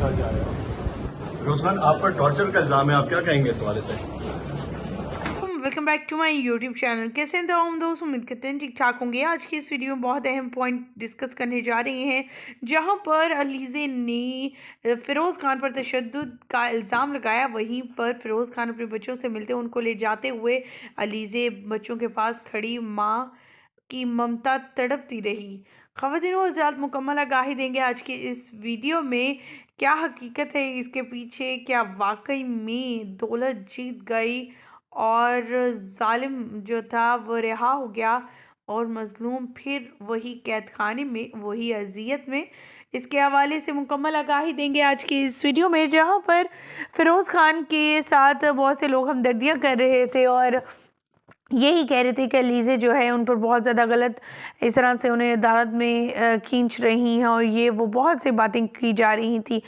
कहा जा रहा है। फिरोज खान, आप पर टॉर्चर का इल्जाम है, आप क्या कहेंगे इस हवाले से? Welcome back to my YouTube channel. कैसे हैं तमाम दोस्त? उम्मीद करते हैं ठीक ठाक होंगे। आज की इस वीडियो में बहुत अहम पॉइंट डिस्कस करने जा रहे हैं, जहां पर अलीज़े ने फ़िरोज़ खान पर तशद्दुद का इल्ज़ाम लगाया। वहीं पर फ़िरोज़ खान अपने बच्चों से मिलते उनको ले जाते हुए अलीज़े बच्चों के पास खड़ी माँ की ममता तड़पती रही। ख़वातीन और हज़रात, मुकम्मल आगाही देंगे आज की इस वीडियो में। क्या हकीकत है इसके पीछे? क्या वाकई में दौलत जीत गई और ज़ालिम जो था वो रिहा हो गया और मज़लूम फिर वही कैद खाने में, वही अज़ियत में? इसके हवाले से मुकम्मल आगाही देंगे आज की इस वीडियो में, जहाँ पर फ़िरोज़ खान के साथ बहुत से लोग हमदर्दियाँ कर रहे थे और यही कह रहे थे कि अलीज़े जो है उन पर बहुत ज़्यादा गलत इस तरह से उन्हें अदालत में खींच रही हैं और ये वो बहुत सी बातें की जा रही थी।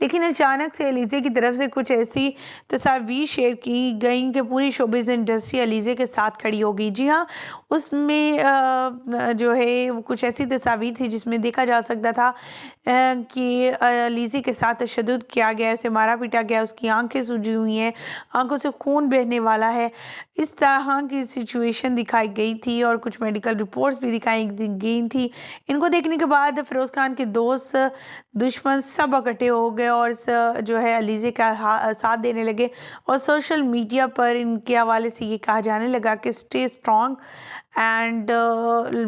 लेकिन अचानक से अलीज़े की तरफ से कुछ ऐसी तस्वीर शेयर की गई कि पूरी शोबिज़ इंडस्ट्री अलीज़े के साथ खड़ी हो गई। जी हाँ, उसमें जो है वो कुछ ऐसी तस्वीर थी जिसमें देखा जा सकता था कि अलीज़े के साथ तशद्दुद किया गया है, उसे मारा पीटा गया, उसकी आंखें सूजी हुई हैं, आंखों से खून बहने वाला है। इस तरह की सिचुएशन दिखाई गई थी और कुछ मेडिकल रिपोर्ट्स भी दिखाई गई थी। इनको देखने के बाद फ़िरोज़ खान के दोस्त, दुश्मन सब इकट्ठे हो गए और जो है अलीज़े का साथ देने लगे और सोशल मीडिया पर इनके हवाले से ये कहा जाने लगा कि stay strong and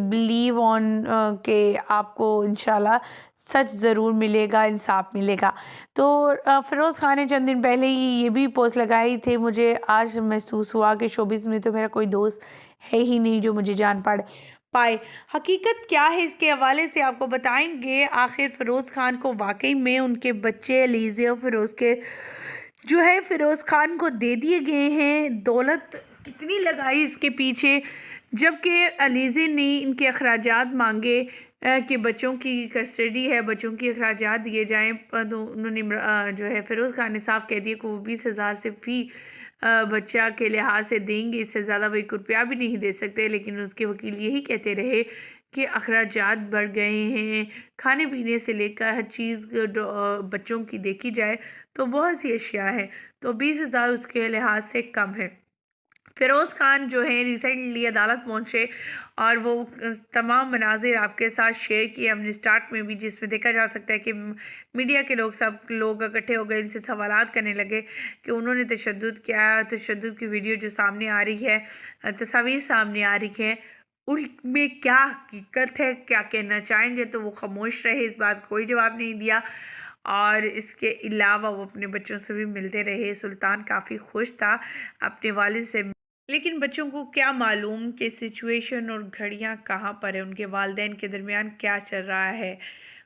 believe on के आपको इंशाल्लाह सच ज़रूर मिलेगा, इंसाफ मिलेगा। तो फ़िरोज़ खान ने चंद दिन पहले ही ये भी पोस्ट लगाई थी, मुझे आज महसूस हुआ कि शोबिज़ में तो मेरा कोई दोस्त है ही नहीं जो मुझे जान पाए। हकीकत क्या है इसके हवाले से आपको बताएंगे। आखिर फ़िरोज़ खान को वाकई में उनके बच्चे अलीज़े और फ़िरोज़ के जो है फ़िरोज़ खान को दे दिए गए हैं? दौलत कितनी लगाई इसके पीछे, जबकि अलीज़े ने इनके अखराजात मांगे कि बच्चों की कस्टडी है, बच्चों की अखराजात दिए जाएं, तो उन्होंने जो है फ़िरोज़ खान ने साफ कह दिया कि वो 20,000 से फ़ी बच्चा के लिहाज से देंगे, इससे ज़्यादा वो 1 रुपया भी नहीं दे सकते। लेकिन उसके वकील यही कहते रहे कि अखराजात बढ़ गए हैं, खाने पीने से लेकर हर चीज़ बच्चों की देखी जाए तो बहुत सी अशिया है, तो 20,000 उसके लिहाज से कम है। फ़िरोज़ खान जो है रिसेंटली अदालत पहुँचे और वो तमाम मनाज़िर आपके साथ शेयर किए हमने स्टार्ट में भी, जिसमें देखा जा सकता है कि मीडिया के लोग, सब लोग इकट्ठे हो गए, इनसे सवालात करने लगे कि उन्होंने तशद्दुद किया। तशद्दुद की वीडियो जो सामने आ रही है, तस्वीर सामने आ रही है, उनमें क्या हकीकत है, क्या कहना चाहेंगे? तो वो खामोश रहे, इस बात कोई जवाब नहीं दिया और इसके अलावा वो अपने बच्चों से भी मिलते रहे। सुल्तान काफ़ी खुश था अपने वालिद से, लेकिन बच्चों को क्या मालूम कि सिचुएशन और घड़ियां कहाँ पर है, उनके वालिदैन के दरमियान क्या चल रहा है।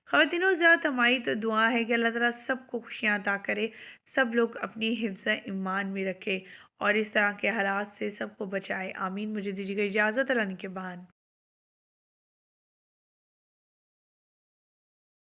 ख़वातीन और हज़रात, हमारी तो दुआ है कि अल्लाह ताला सबको खुशियाँ अता करे, सब लोग अपनी हिफ्ज़ ईमान में रखे और इस तरह के हालात से सबको बचाए। आमीन। मुझे दीजिएगा इजाज़त। अल्लाह के बाद।